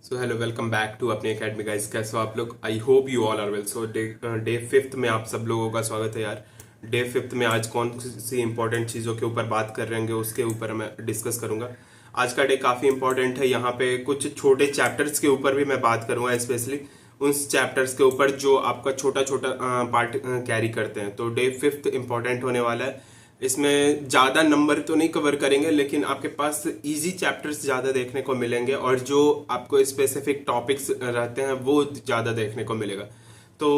So hello, welcome back to अपनी academy guys. कैसे हो आप लोग? I hope you all are well. So day fifth में आप सब लोगों का स्वागत है यार। डे फिफ्थ में आज कौन सी इंपॉर्टेंट चीज़ों के ऊपर बात कर रहे हैं उसके ऊपर मैं डिस्कस करूंगा। आज का डे काफ़ी इंपॉर्टेंट है। यहाँ पे कुछ छोटे चैप्टर्स के ऊपर भी मैं बात करूंगा, स्पेशली उन चैप्टर्स के ऊपर जो आपका छोटा छोटा पार्ट कैरी करते हैं। तो डे फिफ्थ इंपॉर्टेंट होने वाला है। इसमें ज़्यादा नंबर तो नहीं कवर करेंगे, लेकिन आपके पास इजी चैप्टर्स ज़्यादा देखने को मिलेंगे और जो आपको स्पेसिफिक टॉपिक्स रहते हैं वो ज़्यादा देखने को मिलेगा। तो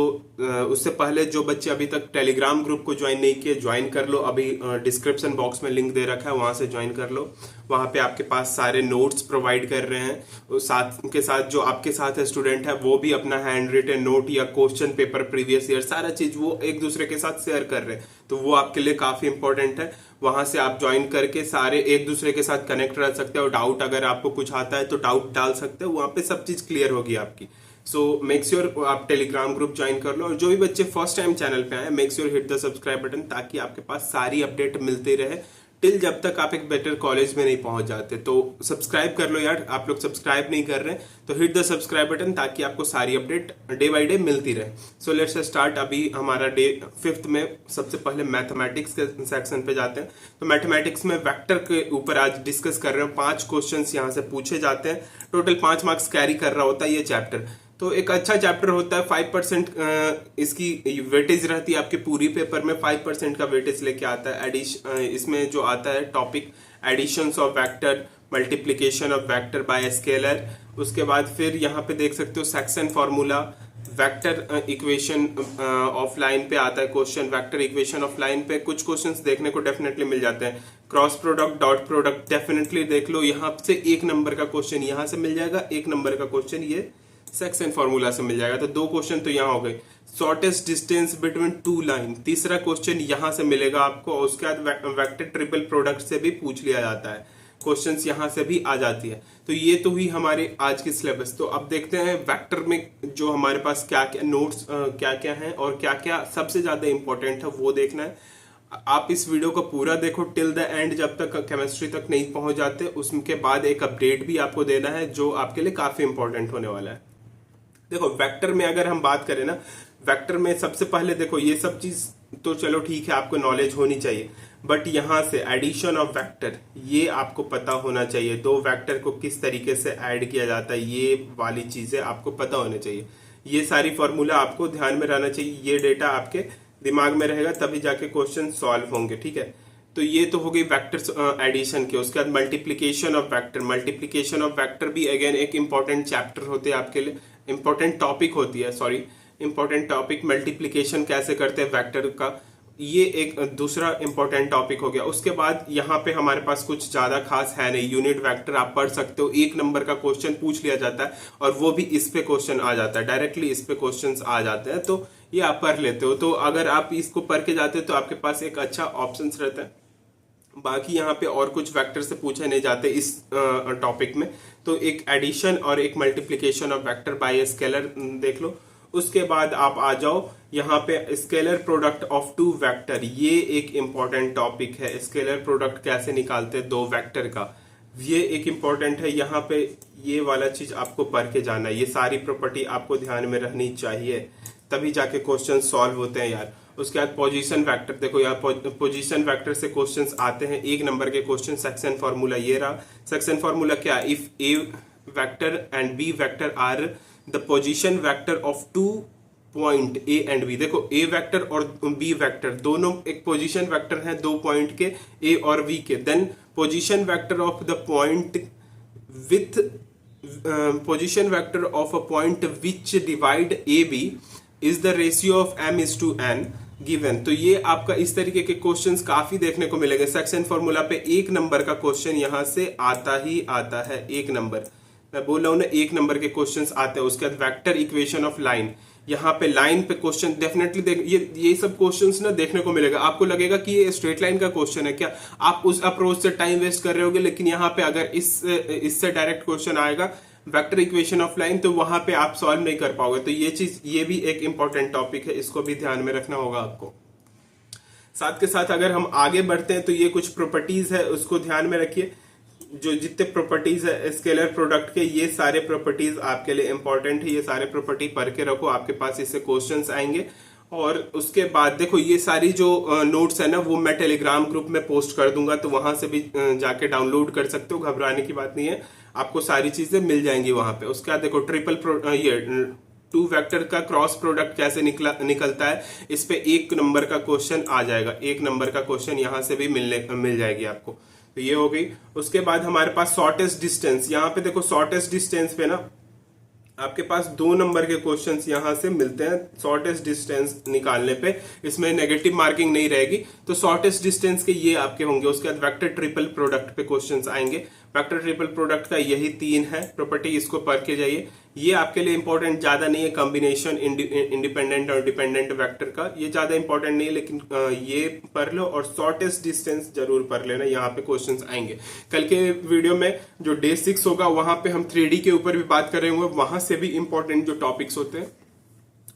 उससे पहले जो बच्चे अभी तक टेलीग्राम ग्रुप को ज्वाइन नहीं किए, ज्वाइन कर लो। अभी डिस्क्रिप्शन बॉक्स में लिंक दे रखा है, वहां से ज्वाइन कर लो। वहां पे आपके पास सारे नोट्स प्रोवाइड कर रहे हैं। साथ के साथ जो आपके साथ स्टूडेंट है वो भी अपना हैंड रिटन नोट या क्वेश्चन पेपर प्रीवियस ईयर सारा चीज वो एक दूसरे के साथ शेयर कर रहे हैं। तो वो आपके लिए काफी इंपॉर्टेंट है। वहां से आप ज्वाइन करके सारे एक दूसरे के साथ कनेक्ट रह सकते हो। डाउट अगर आपको कुछ आता है तो डाउट डाल सकते हो, वहां पे सब चीज क्लियर होगी आपकी। सो मेक श्योर आप टेलीग्राम ग्रुप ज्वाइन कर लो। और जो भी बच्चे फर्स्ट टाइम चैनल पे आए, make sure hit the subscribe button, ताकि आपके पास सारी अपडेट मिलती रहे टिल जब तक आप एक बेटर कॉलेज में नहीं पहुंच जाते। तो सब्सक्राइब कर लो यार। आप लोग सब्सक्राइब नहीं कर रहे तो हिट द सब्सक्राइब बटन, ताकि आपको सारी अपडेट डे बाय डे मिलती रहे। So let's start. अभी हमारा डे फिफ्थ में सबसे पहले मैथमेटिक्स के सेक्शन पे जाते हैं। तो मैथमेटिक्स में वेक्टर के ऊपर आज डिस्कस कर रहे हैं। 5 क्वेश्चंस यहाँ से पूछे जाते हैं। टोटल 5 मार्क्स कैरी कर रहा होता है ये चैप्टर। तो एक अच्छा चैप्टर होता है। 5% इसकी वेटेज रहती है आपके पूरी पेपर में। 5% का वेटेज लेके आता है। इसमें जो आता है topic additions of vector, multiplication of vector by scalar. उसके बाद फिर यहाँ पे देख सकते हो section formula, vector equation of line पे आता है question. Vector equation of line पे कुछ क्वेश्चंस देखने को डेफिनेटली मिल जाते हैं। Cross product, dot product definitely देख लो। यहाँ से 1 नंबर का क्वेश्चन यहाँ से मिल जाएगा, 1 नंबर का क्वेश्चन ये सेक्शन फॉर्मूला से मिल जाएगा। तो 2 क्वेश्चन तो यहाँ हो गए। शॉर्टेस्ट डिस्टेंस बिटवीन 2 लाइन, तीसरा क्वेश्चन यहाँ से मिलेगा आपको। उसके बाद वेक्टर ट्रिपल प्रोडक्ट से भी पूछ लिया जाता है, क्वेश्चंस यहाँ से भी आ जाती है। तो ये तो हुई हमारी आज की सिलेबस। तो अब देखते हैं वेक्टर में जो हमारे पास क्या क्या नोट्स क्या क्या हैं और क्या क्या सबसे ज्यादा इंपॉर्टेंट है वो देखना है। आप इस वीडियो को पूरा देखो टिल द एंड, जब तक केमिस्ट्री तक नहीं पहुंच जाते। उसके बाद एक अपडेट भी आपको देना है जो आपके लिए काफी इंपॉर्टेंट होने वाला है। देखो वेक्टर में अगर हम बात करें ना, वेक्टर में सबसे पहले देखो ये सब चीज तो चलो ठीक है, आपको नॉलेज होनी चाहिए। बट यहाँ से एडिशन ऑफ वेक्टर ये आपको पता होना चाहिए। 2 वेक्टर को किस तरीके से ऐड किया जाता है ये वाली चीजें आपको पता होनी चाहिए। ये सारी फॉर्मूला आपको ध्यान में रहना चाहिए। ये डेटा आपके दिमाग में रहेगा तभी जाके क्वेश्चन सॉल्व होंगे, ठीक है। तो ये तो हो गई वेक्टर एडिशन के। उसके बाद multiplication of vector. Multiplication of vector भी अगेन एक इंपॉर्टेंट चैप्टर होते हैं आपके लिए, इंपॉर्टेंट टॉपिक होती है, सॉरी इंपॉर्टेंट टॉपिक। मल्टीप्लीकेशन कैसे करते हैं वेक्टर का, ये एक दूसरा इंपॉर्टेंट टॉपिक हो गया। उसके बाद यहाँ पे हमारे पास कुछ ज्यादा खास है नहीं। यूनिट वेक्टर आप पढ़ सकते हो, 1 नंबर का क्वेश्चन पूछ लिया जाता है और वो भी इस पे क्वेश्चन आ जाता है, डायरेक्टली इस पे क्वेश्चन आ जाते हैं। तो ये आप पढ़ लेते हो। तो अगर आप इसको पढ़ के जाते हो तो आपके पास एक अच्छा ऑप्शन रहता है। बाकी यहाँ पे और कुछ वेक्टर से पूछे नहीं जाते इस टॉपिक में। तो एक एडिशन और एक multiplication of vector by scalar देख लो। उसके बाद आप आ जाओ यहाँ पे स्केलर प्रोडक्ट ऑफ 2 वेक्टर। ये एक इंपॉर्टेंट टॉपिक है। स्केलर प्रोडक्ट कैसे निकालते हैं 2 वेक्टर का, ये एक इंपॉर्टेंट है। यहाँ पे ये वाला चीज आपको पढ़ के जाना है। ये सारी प्रॉपर्टी आपको ध्यान में रहनी चाहिए, तभी जाके क्वेश्चन सॉल्व होते हैं यार। उसके बाद पोजीशन वेक्टर देखो यार, पोजीशन वेक्टर से क्वेश्चंस आते हैं। 1 नंबर के क्वेश्चन। सेक्शन फॉर्मूला ये रहा। सेक्शन फॉर्मूला क्या, if A vector and B vector are the position vector of 2 point A and B. देखो ए वेक्टर और बी वेक्टर दोनों एक पोजीशन वेक्टर हैं 2 पॉइंट के, ए और बी के। Then position vector of the point with position vector of a point which divide A B is the ratio of m is to n given. तो ये आपका इस तरीके के क्वेश्चंस काफी देखने को मिलेंगे। सेक्शन फॉर्मूला पे 1 नंबर का क्वेश्चन यहाँ से आता ही आता है। 1 नंबर मैं बोल रहा हूँ ना, 1 नंबर के क्वेश्चंस आते हैं। उसके बाद वेक्टर इक्वेशन ऑफ लाइन, यहाँ पे लाइन पे क्वेश्चन डेफिनेटली देख। ये सब क्वेश्चंस ना देखने को मिलेगा। आपको लगेगा कि ये स्ट्रेट लाइन का क्वेश्चन है क्या, आप उस अप्रोच से टाइम वेस्ट कर रहे होगे। लेकिन यहाँ पे अगर इससे डायरेक्ट क्वेश्चन आएगा वेक्टर इक्वेशन ऑफ लाइन, तो वहां पे आप सॉल्व नहीं कर पाओगे। तो ये भी एक इंपॉर्टेंट टॉपिक है, इसको भी ध्यान में रखना होगा आपको। साथ के साथ अगर हम आगे बढ़ते हैं तो ये कुछ प्रॉपर्टीज है, उसको ध्यान में रखिए। जो जितने प्रॉपर्टीज है स्केलर प्रोडक्ट के, ये सारे प्रॉपर्टीज आपके लिए इंपॉर्टेंट है। ये सारे प्रॉपर्टी पढ़ के रखो, आपके पास इससे क्वेश्चंस आएंगे। और उसके बाद देखो ये सारी जो नोट्स है ना, वो मैं टेलीग्राम ग्रुप में पोस्ट कर दूंगा, तो वहां से भी जाके डाउनलोड कर सकते हो। घबराने की बात नहीं है, आपको सारी चीजें मिल जाएंगी वहां पे। उसके बाद देखो ये टू वेक्टर का क्रॉस प्रोडक्ट कैसे निकलता है, इस पे 1 नंबर का क्वेश्चन आ जाएगा। 1 नंबर का क्वेश्चन यहां से भी मिल जाएगी आपको। तो ये हो गई। उसके बाद हमारे पास शॉर्टेस्ट डिस्टेंस, यहाँ पे देखो शॉर्टेस्ट डिस्टेंस पे ना आपके पास 2 नंबर के क्वेश्चंस यहां से मिलते हैं शॉर्टेस्ट डिस्टेंस निकालने पे। इसमें नेगेटिव मार्किंग नहीं रहेगी, तो शॉर्टेस्ट डिस्टेंस के ये आपके होंगे। उसके बाद वेक्टर ट्रिपल प्रोडक्ट पे क्वेश्चंस आएंगे। वेक्टर ट्रिपल प्रोडक्ट का यही 3 है प्रॉपर्टी, इसको पढ़ के जाइए। ये आपके लिए इंपॉर्टेंट ज्यादा नहीं है। कॉम्बिनेशन इंडिपेंडेंट और डिपेंडेंट वेक्टर का ये ज्यादा इंपॉर्टेंट नहीं है, लेकिन ये पढ़ लो। और शॉर्टेस्ट डिस्टेंस जरूर पढ़ लेना, यहाँ पे क्वेश्चंस आएंगे। कल के वीडियो में जो डे 6 होगा वहां पे हम 3D के ऊपर भी बात कर रहे होंगे, वहां से भी इंपॉर्टेंट जो टॉपिक्स होते हैं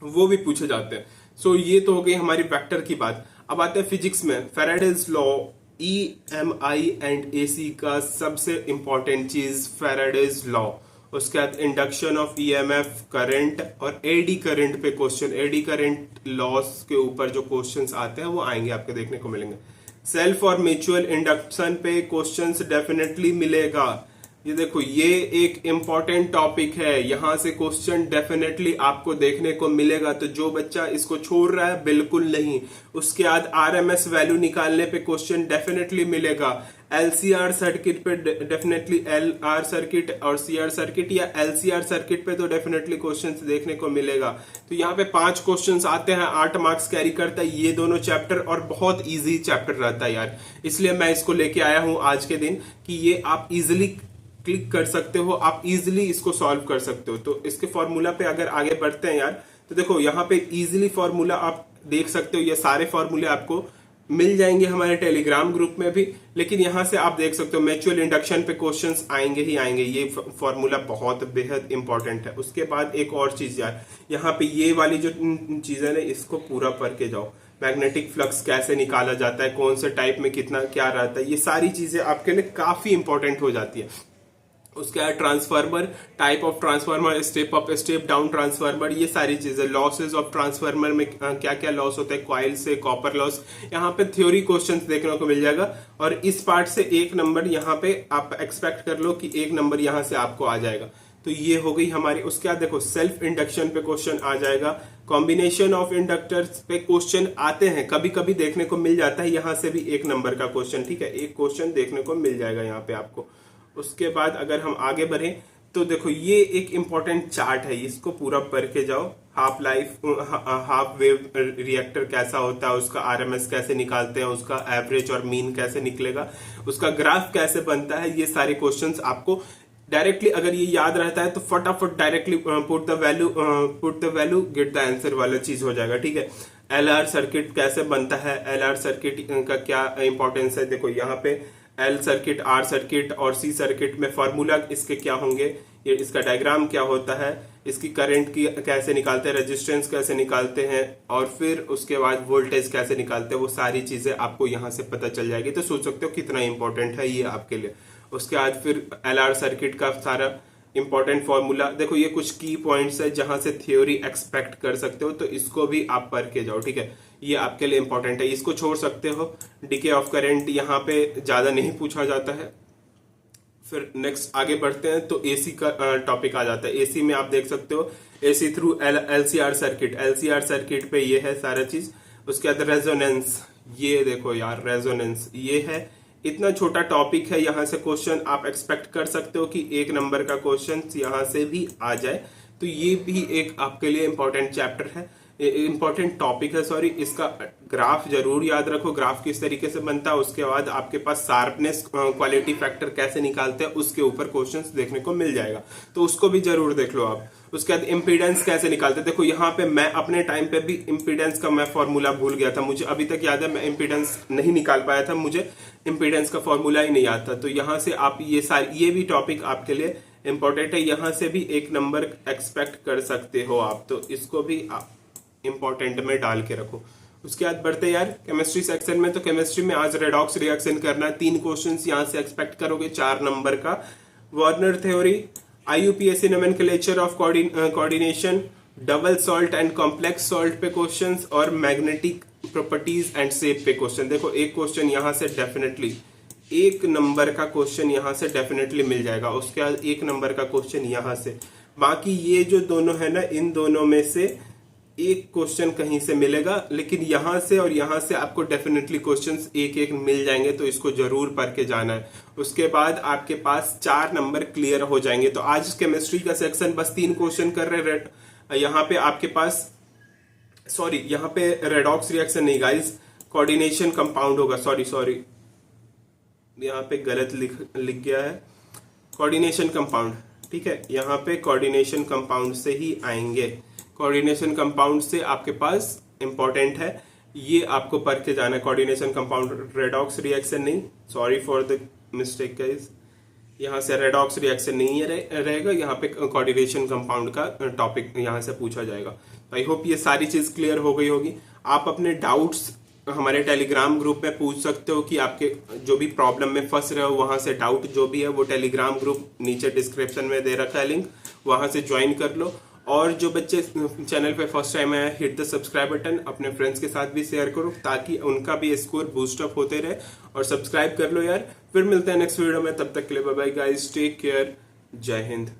वो भी पूछे जाते हैं। सो ये तो हो गई हमारी वेक्टर की बात। अब आते हैं फिजिक्स में। Faraday's law, EMI and AC का सबसे इंपॉर्टेंट चीज फैराडेज लॉ। उसके बाद इंडक्शन ऑफ EMF करंट और एडी करंट पे क्वेश्चन, एडी करंट लॉस के ऊपर जो क्वेश्चंस आते हैं वो आएंगे, आपके देखने को मिलेंगे। सेल्फ और म्यूचुअल इंडक्शन पे क्वेश्चंस डेफिनेटली मिलेगा। ये देखो ये एक इंपॉर्टेंट टॉपिक है, यहां से क्वेश्चन डेफिनेटली आपको देखने को मिलेगा। तो जो बच्चा इसको छोड़ रहा है बिल्कुल नहीं। उसके बाद RMS वैल्यू निकालने पे क्वेश्चन डेफिनेटली मिलेगा। LCR सर्किट पे डेफिनेटली, LR सर्किट और CR सर्किट या LCR सर्किट पे तो डेफिनेटली क्वेश्चंस देखने को मिलेगा। तो यहाँ पे 5 क्वेश्चंस आते हैं, 8 मार्क्स कैरी करता है ये दोनों चैप्टर, और बहुत इजी चैप्टर रहता है यार। इसलिए मैं इसको लेके आया हूं आज के दिन कि ये आप इजिली क्लिक कर सकते हो, आप इजीली इसको सॉल्व कर सकते हो। तो इसके फॉर्मूला पे अगर आगे बढ़ते हैं यार, तो देखो यहाँ पे इजीली फॉर्मूला आप देख सकते हो। ये सारे फॉर्मूले आपको मिल जाएंगे हमारे टेलीग्राम ग्रुप में भी, लेकिन यहां से आप देख सकते हो म्यूचुअल इंडक्शन पे क्वेश्चंस आएंगे ही आएंगे। ये फॉर्मूला बहुत बेहद इंपॉर्टेंट है। उसके बाद एक और चीज यार, यहाँ पे ये वाली जो चीजें ना, इसको पूरा पढ़ के जाओ। मैग्नेटिक फ्लक्स कैसे निकाला जाता है, कौन से टाइप में कितना क्या रहता है, ये सारी चीजें आपके लिए काफी इंपॉर्टेंट हो जाती है। उसके बाद transformer, type of transformer, step up step down transformer, ये सारी चीजें। लॉसेज ऑफ ट्रांसफार्मर में क्या क्या लॉस होता है, कॉइल से कॉपर लॉस, यहाँ पे थ्योरी क्वेश्चंस देखने को मिल जाएगा। और इस पार्ट से 1 नंबर यहाँ पे आप एक्सपेक्ट कर लो कि 1 नंबर यहाँ से आपको आ जाएगा। तो ये हो गई हमारी। उसके बाद देखो सेल्फ इंडक्शन पे क्वेश्चन आ जाएगा। कॉम्बिनेशन ऑफ इंडक्टर्स पे क्वेश्चन आते हैं, कभी कभी देखने को मिल जाता है, यहाँ से भी 1 नंबर का क्वेश्चन, ठीक है, एक क्वेश्चन देखने को मिल जाएगा यहाँ पे आपको। उसके बाद अगर हम आगे बढ़े तो देखो ये एक इंपॉर्टेंट चार्ट है, इसको पूरा पढ़ के जाओ। हाफ वेव रिएक्टर कैसा होता है, उसका RMS कैसे निकालते हैं, उसका एवरेज और मीन कैसे निकलेगा, उसका ग्राफ कैसे बनता है, ये सारे क्वेश्चंस आपको डायरेक्टली अगर ये याद रहता है तो फटाफट directly put the value get the answer वाला चीज हो जाएगा, ठीक है। LR सर्किट कैसे बनता है, LR सर्किट का क्या इंपॉर्टेंस है, देखो यहाँ पे L सर्किट, R सर्किट और C सर्किट में फॉर्मूला इसके क्या होंगे, ये इसका डायग्राम क्या होता है, इसकी करंट की कैसे निकालते हैं, रेजिस्टेंस कैसे निकालते हैं, और फिर उसके बाद वोल्टेज कैसे निकालते हैं, वो सारी चीजें आपको यहाँ से पता चल जाएगी। तो सोच सकते हो कितना इंपॉर्टेंट है ये आपके लिए। उसके बाद फिर LR सर्किट का सारा इंपॉर्टेंट फॉर्मूला, देखो ये कुछ की पॉइंट्स है जहां से थ्योरी एक्सपेक्ट कर सकते हो, तो इसको भी आप पढ़ के जाओ, ठीक है, ये आपके लिए इंपॉर्टेंट है, इसको छोड़ सकते हो। डीके ऑफ करंट यहाँ पे ज्यादा नहीं पूछा जाता है। फिर नेक्स्ट आगे बढ़ते हैं तो एसी का टॉपिक आ जाता है। एसी में आप देख सकते हो AC through LCR circuit, LCR circuit पे ये है सारा चीज। उसके बाद रेजोनेंस, ये देखो यार रेजोनेंस ये है, इतना छोटा टॉपिक है, यहाँ से क्वेश्चन आप एक्सपेक्ट कर सकते हो कि 1 नंबर का क्वेश्चन यहाँ से भी आ जाए। तो ये भी एक आपके लिए इंपॉर्टेंट चैप्टर है, इंपॉर्टेंट टॉपिक है, सॉरी। इसका ग्राफ जरूर याद रखो, ग्राफ किस तरीके से बनता है। उसके बाद आपके पास शार्पनेस क्वालिटी फैक्टर कैसे निकालते हैं, उसके ऊपर क्वेश्चंस देखने को मिल जाएगा, तो उसको भी जरूर देख लो आप। उसके बाद इम्पीडेंस कैसे निकालते हैं, देखो यहाँ पे मैं अपने टाइम पे भी इम्पीडेंस का मैं फॉर्मूला भूल गया था, मुझे अभी तक याद है मैं इम्पीडेंस नहीं निकाल पाया था, मुझे इम्पीडेंस का फॉर्मूला ही नहीं आता। तो यहाँ से आप ये भी टॉपिक आपके लिए इंपॉर्टेंट है, यहाँ से भी 1 नंबर एक्सपेक्ट कर सकते हो आप, तो इसको भी आप इंपॉर्टेंट में डाल के रखो। उसके बाद बढ़ते यार केमिस्ट्री सेक्शन में। तो केमिस्ट्री में आज रेडॉक्स रिएक्शन करना है, 3 क्वेश्चंस यहां से एक्सपेक्ट करोगे 4 नंबर का। Warner theory, IUPAC nomenclature of coordination, double salt and complex salt पे क्वेश्चंस, और मैग्नेटिक प्रॉपर्टीज एंड शेप पे क्वेश्चन। देखो एक क्वेश्चन यहां से डेफिनेटली 1 नंबर का क्वेश्चन यहां से डेफिनेटली मिल जाएगा। उसके बाद 1 नंबर का क्वेश्चन यहां से। बाकी ये जो दोनों है ना, इन दोनों में से एक क्वेश्चन कहीं से मिलेगा, लेकिन यहां से और यहां से आपको डेफिनेटली क्वेश्चंस एक एक मिल जाएंगे, तो इसको जरूर पढ़ के जाना है। उसके बाद आपके पास 4 नंबर क्लियर हो जाएंगे। तो आज केमिस्ट्री का सेक्शन बस 3 क्वेश्चन कर रहे हैं। यहाँ पे आपके पास सॉरी, यहाँ पे रेडॉक्स रिएक्शन नहीं गाइस, कोऑर्डिनेशन कंपाउंड होगा। सॉरी यहाँ पे गलत लिख गया है, कोऑर्डिनेशन कंपाउंड। ठीक है, यहाँ पे कोऑर्डिनेशन कंपाउंड से ही आएंगे। कोऑर्डिनेशन कंपाउंड से आपके पास इंपॉर्टेंट है, ये आपको पढ़ के जाना है। कोऑर्डिनेशन कंपाउंड, रेडॉक्स रिएक्शन नहीं, sorry for the mistake guys, यहाँ से रेडॉक्स रिएक्शन नहीं रहेगा, यहाँ पे कोऑर्डिनेशन कंपाउंड का टॉपिक यहाँ से पूछा जाएगा। आई होप ये सारी चीज क्लियर हो गई होगी। आप अपने डाउट्स हमारे टेलीग्राम ग्रुप में पूछ सकते हो कि आपके जो भी प्रॉब्लम में फंस रहे हो, वहां से डाउट जो भी है वो टेलीग्राम ग्रुप नीचे डिस्क्रिप्शन में दे रखा है लिंक, वहां से ज्वाइन कर लो। और जो बच्चे चैनल पे फर्स्ट टाइम आए, हिट द सब्सक्राइब बटन, अपने फ्रेंड्स के साथ भी शेयर करो ताकि उनका भी स्कोर बूस्ट अप होते रहे। और सब्सक्राइब कर लो यार। फिर मिलते हैं नेक्स्ट वीडियो में, तब तक के लिए bye bye guys, take care, जय हिंद।